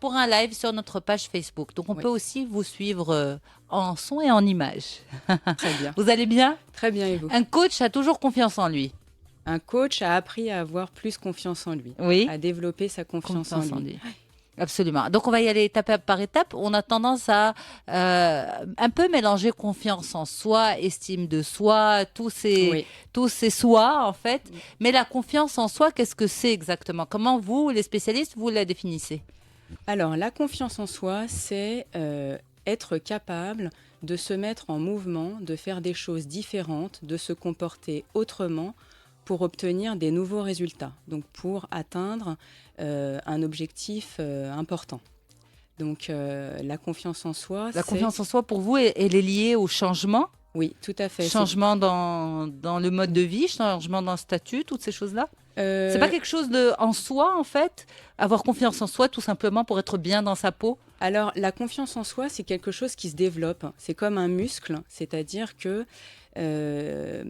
pour un live sur notre page Facebook. Donc, on Oui, peut aussi vous suivre en son et en image. très bien. Vous allez bien? Très bien, et vous? Un coach a toujours confiance en lui. Un coach a appris à avoir plus confiance en lui, Oui, à développer sa confiance en confiance en lui. lui. Absolument. Donc, on va y aller étape par étape. On a tendance à un peu mélanger confiance en soi, estime de soi, Oui. tous ces soi, en fait. Mais la confiance en soi, qu'est-ce que c'est exactement? Comment vous, les spécialistes, vous la définissez? Alors, la confiance en soi, c'est être capable de se mettre en mouvement, de faire des choses différentes, de se comporter autrement pour obtenir des nouveaux résultats, donc pour atteindre un objectif important. Donc, la confiance en soi, La c'est... confiance en soi, pour vous, elle est liée au changement? Oui, tout à fait. Changement dans le mode de vie, changement dans le statut, toutes ces choses-là? C'est pas Euh, quelque chose de en soi, en fait? Avoir confiance en soi, tout simplement pour être bien dans sa peau? alors, la confiance en soi, c'est quelque chose qui se développe. C'est comme un muscle, c'est-à-dire que euh,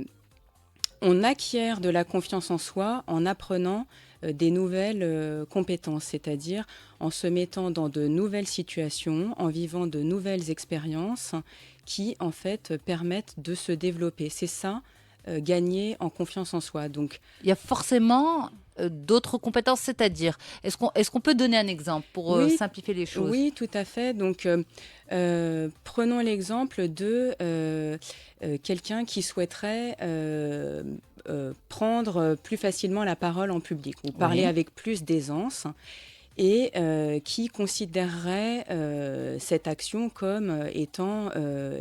on acquiert de la confiance en soi en apprenant des nouvelles compétences, c'est-à-dire en se mettant dans de nouvelles situations, en vivant de nouvelles expériences qui, en fait, permettent de se développer. C'est ça, gagner en confiance en soi. Donc, Il y a forcément d'autres compétences, c'est-à-dire, est-ce qu'on peut donner un exemple pour oui, simplifier les choses? oui, tout à fait. Donc, prenons l'exemple de quelqu'un qui souhaiterait prendre plus facilement la parole en public ou parler Oui. avec plus d'aisance et qui considérerait cette action comme étant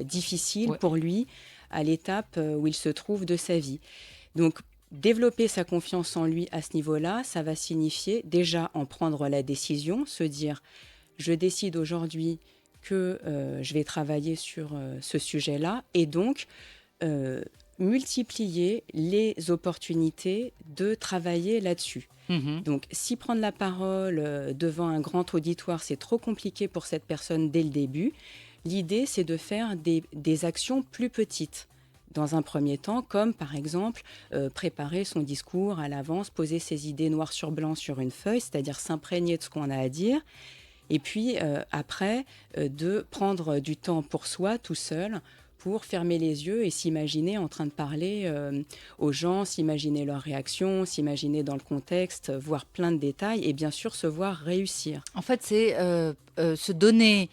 difficile Ouais. pour lui à l'étape où il se trouve de sa vie. Donc, développer sa confiance en lui à ce niveau-là, ça va signifier déjà en prendre la décision, se dire, je décide aujourd'hui que je vais travailler sur ce sujet-là et donc euh, multiplier les opportunités de travailler là-dessus. Mhm. Donc, si prendre la parole devant un grand auditoire, c'est trop compliqué pour cette personne dès le début, l'idée, c'est de faire des actions plus petites dans un premier temps, comme par exemple préparer son discours à l'avance, poser ses idées noir sur blanc sur une feuille, c'est-à-dire s'imprégner de ce qu'on a à dire, et puis après, de prendre du temps pour soi tout seul pour fermer les yeux et s'imaginer en train de parler aux gens, s'imaginer leurs réactions, s'imaginer dans le contexte, voir plein de détails et bien sûr se voir réussir. En fait, c'est se donner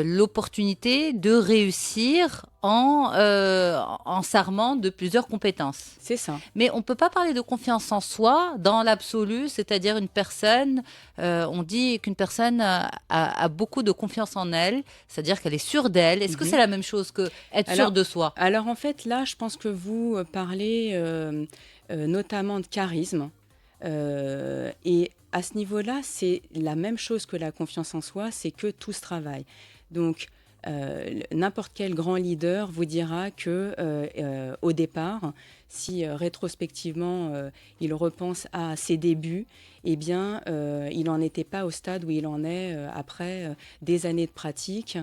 l'opportunité de réussir en s'armant de plusieurs compétences. C'est ça. Mais on ne peut pas parler de confiance en soi dans l'absolu, c'est-à-dire une personne, on dit qu'une personne a beaucoup de confiance en elle, c'est-à-dire qu'elle est sûre d'elle. Est-ce que Mhm. c'est la même chose que être sûr Alors, de soi? alors en fait, là, je pense que vous parlez notamment de charisme. Et à ce niveau-là, c'est la même chose que la confiance en soi, c'est que tout se travaille. Donc, n'importe quel grand leader vous dira que au départ, si rétrospectivement il repense à ses débuts, eh bien, il n'en était pas au stade où il en est après des années de pratique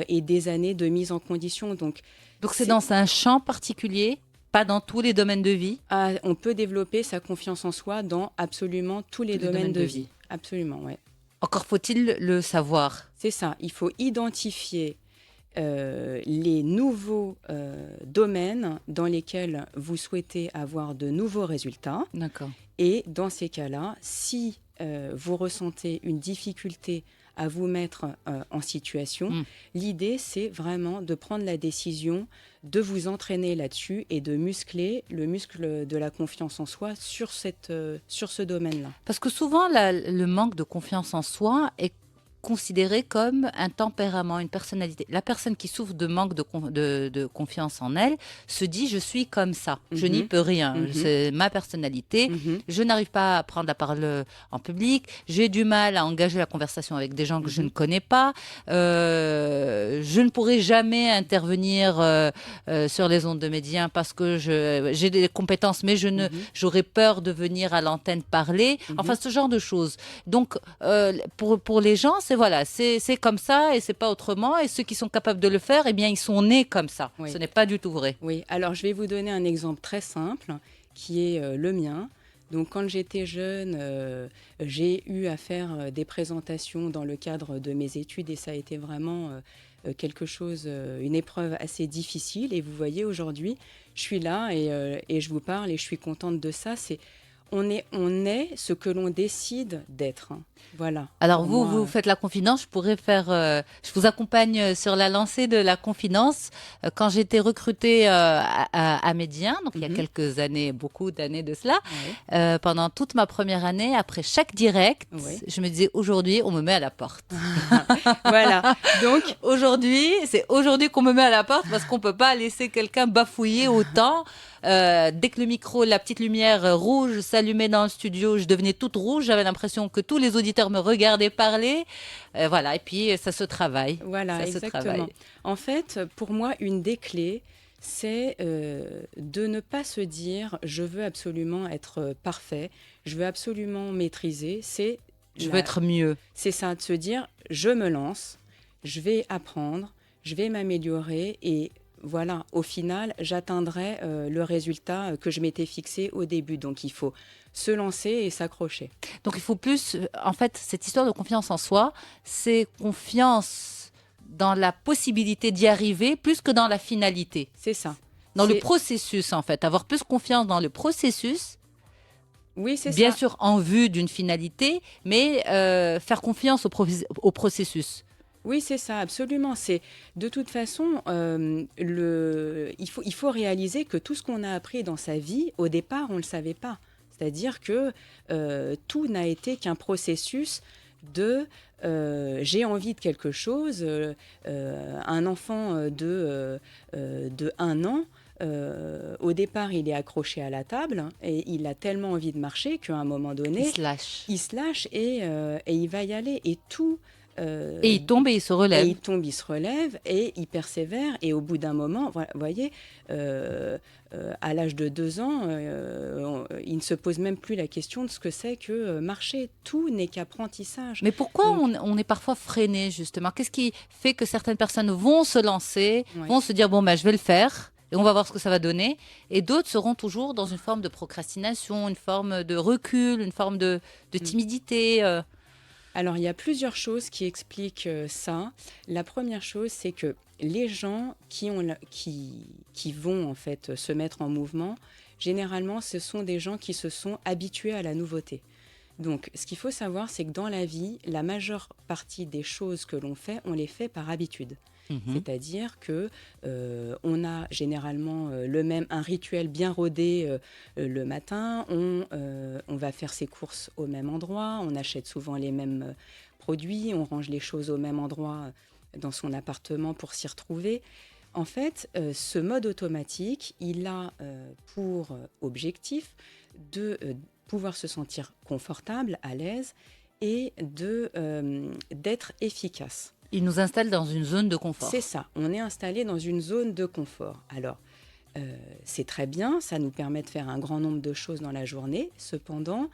et des années de mise en condition. Donc, Donc c'est c'est, dans un champ particulier, pas dans tous les domaines de vie, on peut développer sa confiance en soi dans absolument tous les tous les domaines domaines de de vie. vie. Absolument, ouais. Encore faut-il le savoir. C'est ça. Il faut identifier les nouveaux domaines dans lesquels vous souhaitez avoir de nouveaux résultats. D'accord. Et dans ces cas-là, si vous ressentez une difficulté à vous mettre en situation, Mm. l'idée, c'est vraiment de prendre la décision de vous entraîner là-dessus et de muscler le muscle de la confiance en soi sur ce domaine-là. Parce que souvent, le manque de confiance en soi est considéré comme un tempérament, une personnalité. La personne qui souffre de manque de confiance en elle se dit je suis comme ça, je n'y Mhm, peux rien, mhm, c'est ma personnalité, mhm, je n'arrive pas à prendre la parole en public, j'ai du mal à engager la conversation avec des gens que je ne mhm, connais pas, je ne pourrai jamais intervenir sur les ondes de médias parce que j'ai des compétences mais mhm, j'aurais peur de venir à l'antenne parler, enfin mhm. ce genre de choses. Donc pour les gens, c'est comme ça et c'est pas autrement. Et ceux qui sont capables de le faire, eh bien, ils sont nés comme ça. Ce Oui. n'est pas du tout vrai. Oui, alors je vais vous donner un exemple très simple qui est le mien. Donc quand j'étais jeune, j'ai eu à faire des présentations dans le cadre de mes études et ça a été vraiment quelque chose, une épreuve assez difficile. Et vous voyez, aujourd'hui, je suis là et je vous parle et je suis contente de ça. On est ce que l'on décide d'être, hein. Voilà, Alors pour vous moi. faites la confidence, je vous accompagne sur la lancée de la confidence. Quand j'étais recrutée à Médien, donc il y a Mhm. quelques années, beaucoup d'années de cela, Oui, pendant toute ma première année, après chaque direct, oui. je me disais aujourd'hui, on me met à la porte. Voilà. Donc, Aujourd'hui, c'est aujourd'hui qu'on me met à la porte parce qu'on peut pas laisser quelqu'un bafouiller autant. Dès que le micro, la petite lumière rouge s'allumait dans le studio, je devenais toute rouge. J'avais l'impression que tous les auditeurs me regardaient parler. Voilà, et puis ça se travaille. voilà, Ça se travaille. exactement. En fait, pour moi, une des clés, c'est de ne pas se dire je veux absolument être parfait, je veux absolument maîtriser. Je veux la, être mieux. c'est ça, de se dire je me lance, je vais apprendre, je vais m'améliorer et voilà, au final, j'atteindrai le résultat que je m'étais fixé au début. Donc, il faut se lancer et s'accrocher. Donc il faut plus, en fait, cette histoire de confiance en soi, c'est confiance dans la possibilité d'y arriver plus que dans la finalité. C'est ça. Dans le C'est processus, en fait. Avoir plus confiance dans le processus, Oui, c'est bien ça. sûr en vue d'une finalité, mais faire confiance au processus. Oui, c'est ça, absolument. C'est de toute façon, il faut réaliser que tout ce qu'on a appris dans sa vie, au départ, on ne le savait pas. C'est-à-dire que tout n'a été qu'un processus de j'ai envie de quelque chose. Un enfant de 1 an, au départ, il est accroché à la table, hein, et il a tellement envie de marcher qu'à un moment Il donné, se lâche. il se lâche et il va y aller. Et tout. Et euh, il tombe et il se et relève. il tombe, il se relève et il persévère. Et au bout d'un moment, vous voyez, à l'âge de 2 ans, il ne se pose même plus la question de ce que c'est que marcher. Tout n'est qu'apprentissage. Mais pourquoi Donc, on est parfois freiné, justement? Qu'est-ce qui fait que certaines personnes vont se lancer, ouais. vont se dire, bon, ben, je vais le faire, et on va voir ce que ça va donner, et d'autres seront toujours dans une forme de procrastination, une forme de recul, une forme de Mm. timidité. Alors, il y a plusieurs choses qui expliquent ça. La première chose, c'est que les gens qui vont en fait se mettre en mouvement, généralement, ce sont des gens qui se sont habitués à la nouveauté. Donc, ce qu'il faut savoir, c'est que dans la vie, la majeure partie des choses que l'on fait, on les fait par habitude. Mhm. C'est-à-dire que on a généralement un rituel bien rodé le matin. On va faire ses courses au même endroit. On achète souvent les mêmes produits. On range les choses au même endroit dans son appartement pour s'y retrouver. En fait, ce mode automatique, il a pour objectif de pouvoir se sentir confortable, à l'aise et d'être efficace. Il nous installe dans une zone de C'est confort. ça, on est installé dans une zone de confort. Alors, c'est très bien, ça nous permet de faire un grand nombre de choses dans la journée. Cependant,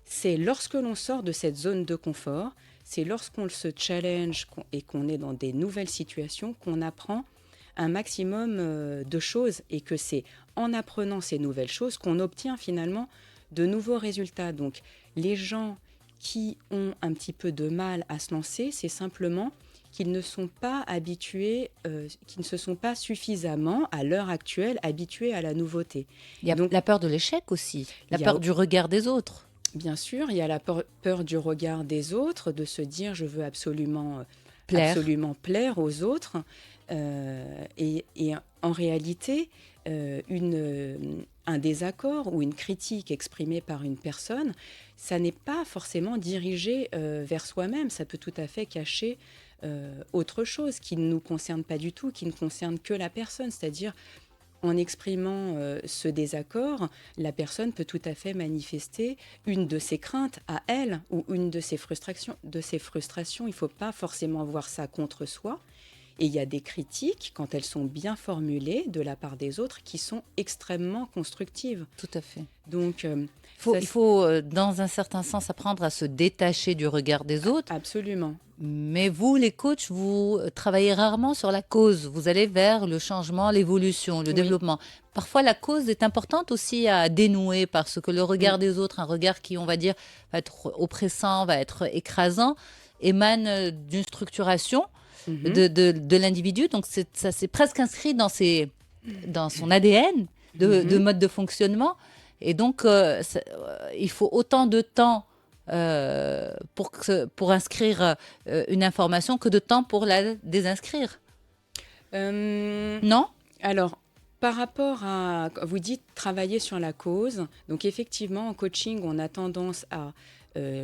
c'est lorsque l'on sort de cette zone de confort, c'est lorsqu'on se challenge et qu'on est dans des nouvelles situations qu'on apprend un maximum de choses et que c'est en apprenant ces nouvelles choses qu'on obtient finalement de nouveaux résultats. Donc, les gens qui ont un petit peu de mal à se lancer, c'est simplement qu'ils ne sont pas habitués, qui ne se sont pas suffisamment, à l'heure actuelle, habitués à la nouveauté. Il y a Donc, la peur de l'échec aussi, la il y a, peur du regard des autres. bien sûr, il y a la peur du regard des autres, de se dire je veux Plaire. absolument plaire aux autres. Et en réalité, un désaccord ou une critique exprimée par une personne, ça n'est pas forcément dirigé vers soi-même. Ça peut tout à fait cacher autre chose qui ne nous concerne pas du tout, qui ne concerne que la personne. C'est-à-dire, en exprimant ce désaccord, la personne peut tout à fait manifester une de ses craintes à elle ou une de ses frustrations. Il ne faut pas forcément voir ça contre soi. Et il y a des critiques, quand elles sont bien formulées de la part des autres, qui sont extrêmement constructives. Tout à fait. Donc, Faut, ça, il faut, dans un certain sens, apprendre à se détacher du regard des autres. absolument. Mais vous, les coachs, vous travaillez rarement sur la cause. Vous allez vers le changement, l'évolution, le Oui. développement. Parfois, la cause est importante aussi à dénouer parce que le regard Mm. des autres, un regard qui, on va dire, va être oppressant, va être écrasant, émane d'une structuration Mhm. de l'individu. Donc, ça c'est presque inscrit dans son ADN de Mhm. mode de fonctionnement. Et donc, il faut autant de temps pour inscrire une information que de temps pour la désinscrire. Euh, Non? alors, par rapport à, vous dites travailler sur la cause, donc effectivement, en coaching, on a tendance à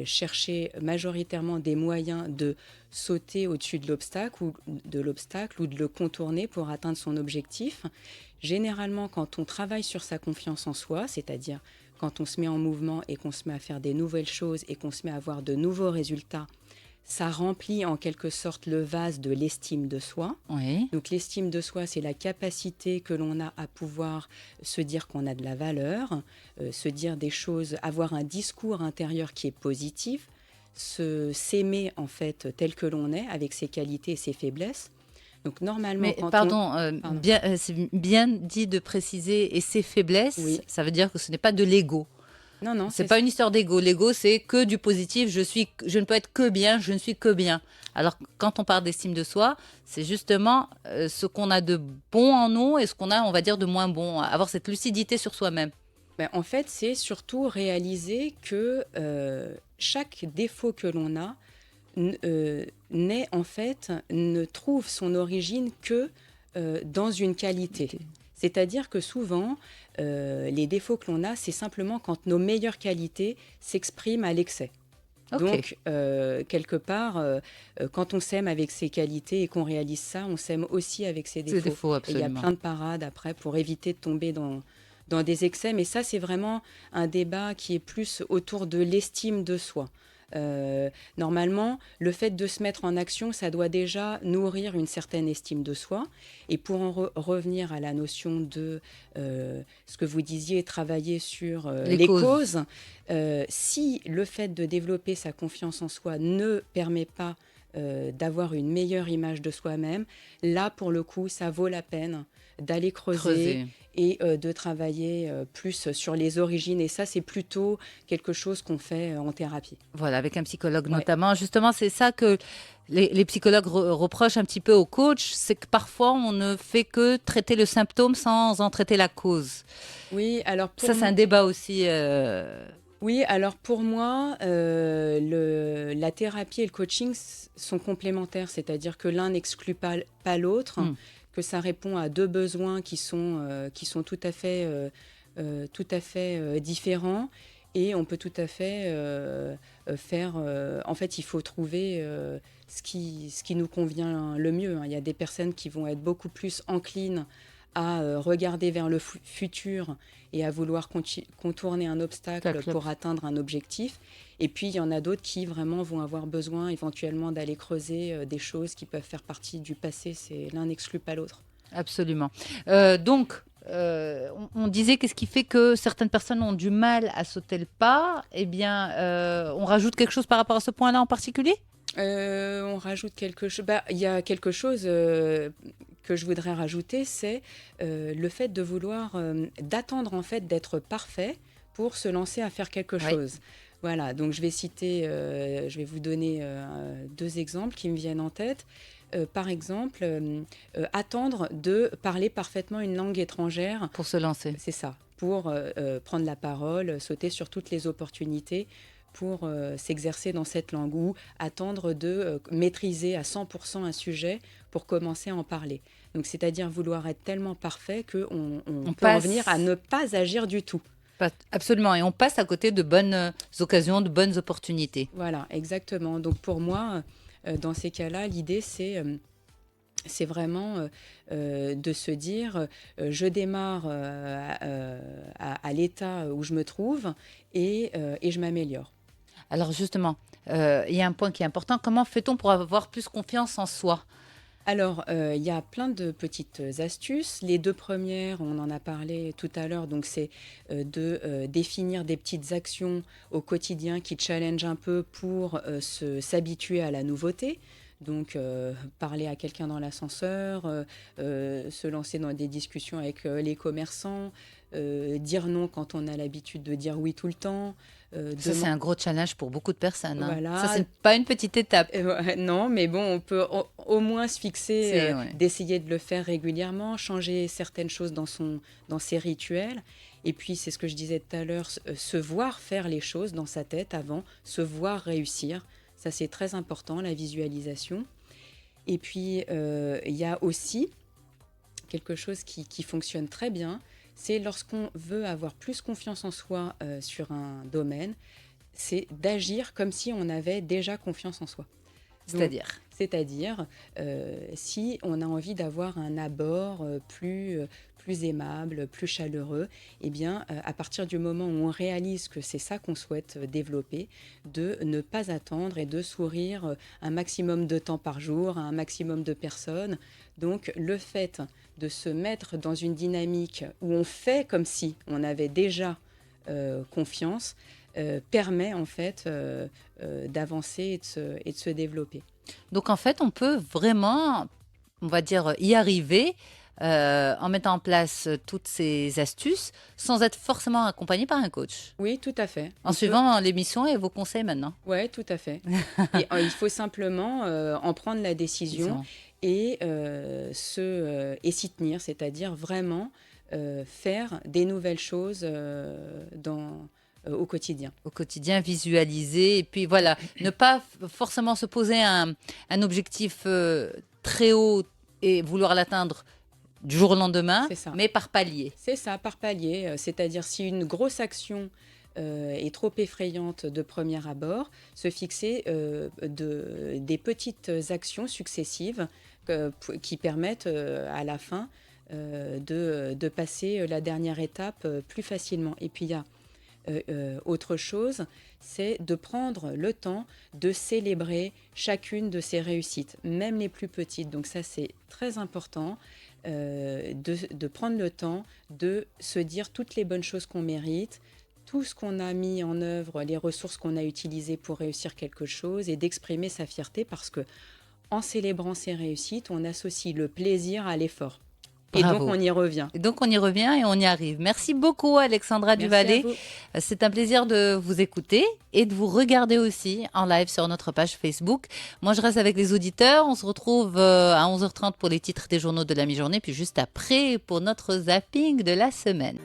chercher majoritairement des moyens de sauter au-dessus de l'obstacle ou de le contourner pour atteindre son objectif. Généralement, quand on travaille sur sa confiance en soi, c'est-à-dire quand on se met en mouvement et qu'on se met à faire des nouvelles choses et qu'on se met à avoir de nouveaux résultats, ça remplit en quelque sorte le vase de l'estime de soi. Oui. Donc l'estime de soi, c'est la capacité que l'on a à pouvoir se dire qu'on a de la valeur, se dire des choses, avoir un discours intérieur qui est positif, s'aimer en fait tel que l'on est, avec ses qualités et ses faiblesses. Donc normalement, Mais quand on... pardon, Pardon. c'est bien dit de préciser, et ses faiblesses, Oui. ça veut dire que ce n'est pas de l'ego. Non, non, C'est c'est pas une histoire d'ego. L'ego, c'est que du positif. Je ne peux être que bien, je ne suis que bien. Alors, quand on parle d'estime de soi, c'est justement ce qu'on a de bon en nous et ce qu'on a, on va dire, de moins bon. Avoir cette lucidité sur soi-même. Ben, en fait, c'est surtout réaliser que chaque défaut que l'on a n'est en fait, ne trouve son origine que dans une qualité. C'est-à-dire que souvent, les défauts que l'on a, c'est simplement quand nos meilleures qualités s'expriment à l'excès. Ok. Donc, quelque part, quand on s'aime avec ses qualités et qu'on réalise ça, on s'aime aussi avec ses C'est des défauts. défauts, Et il y a absolument. plein de parades après pour éviter de tomber dans des excès. Mais ça, c'est vraiment un débat qui est plus autour de l'estime de soi. Normalement, le fait de se mettre en action, ça doit déjà nourrir une certaine estime de soi. Et pour en revenir à la notion de ce que vous disiez, travailler sur Les les causes. causes, si le fait de développer sa confiance en soi ne permet pas d'avoir une meilleure image de soi-même, là, pour le coup, ça vaut la peine d'aller creuser et de travailler plus sur les origines. Et ça, c'est plutôt quelque chose qu'on fait en thérapie. Voilà, avec un psychologue Ouais. notamment. Justement, c'est ça que les psychologues reprochent un petit peu aux coachs, c'est que parfois on ne fait que traiter le symptôme sans en traiter la cause. Oui, alors pour Ça, c'est un débat aussi. Oui, alors pour moi, la thérapie et le coaching sont complémentaires, c'est-à-dire que l'un n'exclut pas l'autre, que ça répond à deux besoins qui sont tout à fait différents, et on peut tout à fait faire... en fait, il faut trouver ce qui nous convient le mieux, hein. Il y a des personnes qui vont être beaucoup plus enclines à regarder vers le futur et à vouloir contourner un obstacle pour atteindre un objectif. Et puis, il y en a d'autres qui vraiment vont avoir besoin éventuellement d'aller creuser des choses qui peuvent faire partie du passé. L'un n'exclut pas l'autre. Absolument. Donc, on disait qu'est-ce qui fait que certaines personnes ont du mal à sauter le pas. Eh bien, on rajoute quelque chose par rapport à ce point-là en particulier? On rajoute quelque chose. Il y a quelque chose que je voudrais rajouter, c'est le fait de vouloir, d'attendre en fait d'être parfait pour se lancer à faire quelque chose. Voilà, donc je vais vous donner deux exemples qui me viennent en tête. Par exemple, attendre de parler parfaitement une langue étrangère. Pour se lancer. C'est ça, pour prendre la parole, sauter sur toutes les opportunités pour s'exercer dans cette langue, ou attendre de maîtriser à 100% un sujet pour commencer à en parler. Donc, c'est-à-dire vouloir être tellement parfait qu'on peut en venir à ne pas agir du tout. Absolument, et on passe à côté de bonnes occasions, de bonnes opportunités. Voilà, exactement. Donc, pour moi, dans ces cas-là, l'idée, c'est vraiment de se dire je démarre à l'état où je me trouve et je m'améliore. Alors justement, il y a un point qui est important. Comment fait-on pour avoir plus confiance en soi? Alors, il y a plein de petites astuces. Les 2 premières, on en a parlé tout à l'heure, donc c'est, définir des petites actions au quotidien qui challengent un peu pour, s'habituer à la nouveauté. Donc, parler à quelqu'un dans l'ascenseur, se lancer dans des discussions avec, les commerçants, dire non quand on a l'habitude de dire oui tout le temps, Ça, c'est deman un gros challenge pour beaucoup de personnes, hein. Ça, voilà. c'est pas une petite étape. Ouais, non, mais bon, on peut au moins se fixer, C'est ouais. d'essayer de le faire régulièrement, changer certaines choses dans ses rituels. Et puis, c'est ce que je disais tout à l'heure, se voir faire les choses dans sa tête avant, se voir réussir. Ça, c'est très important, la visualisation. Et puis, il y a aussi quelque chose qui fonctionne très bien, c'est lorsqu'on veut avoir plus confiance en soi sur un domaine, c'est d'agir comme si on avait déjà confiance en soi. Donc, C'est-à-dire? c'est-à-dire, si on a envie d'avoir un abord plus aimable, plus chaleureux, eh bien, à partir du moment où on réalise que c'est ça qu'on souhaite développer, de ne pas attendre et de sourire un maximum de temps par jour à un maximum de personnes. Donc, le fait de se mettre dans une dynamique où on fait comme si on avait déjà confiance, permet en fait d'avancer et de se développer. Donc en fait, on peut vraiment, on va dire, y arriver en mettant en place toutes ces astuces sans être forcément accompagné par un coach. Oui, tout à fait. En On peut. suivant l'émission et vos conseils maintenant. Ouais, tout à fait. Et il faut simplement en prendre la décision Disons, et et s'y tenir, c'est-à-dire vraiment faire des nouvelles choses au quotidien. au quotidien, visualiser et puis voilà, ne pas forcément se poser un objectif très haut et vouloir l'atteindre du jour au lendemain, C'est ça. mais par palier. C'est ça, par palier. C'est-à-dire si une grosse action est trop effrayante de premier abord, se fixer des petites actions successives qui permettent à la fin de passer la dernière étape plus facilement. Et puis il y a autre chose, c'est de prendre le temps de célébrer chacune de ses réussites, même les plus petites. Donc ça, c'est très important de prendre le temps de se dire toutes les bonnes choses qu'on mérite, tout ce qu'on a mis en œuvre, les ressources qu'on a utilisées pour réussir quelque chose et d'exprimer sa fierté parce que en célébrant ses réussites, on associe le plaisir à l'effort. Et donc, Bravo. on y revient. Et donc on y revient et on y arrive. Merci beaucoup Alexandra Merci à Duvallée. vous. C'est un plaisir de vous écouter et de vous regarder aussi en live sur notre page Facebook. Moi je reste avec les auditeurs. On se retrouve à 11h30 pour les titres des journaux de la mi-journée, puis juste après pour notre zapping de la semaine.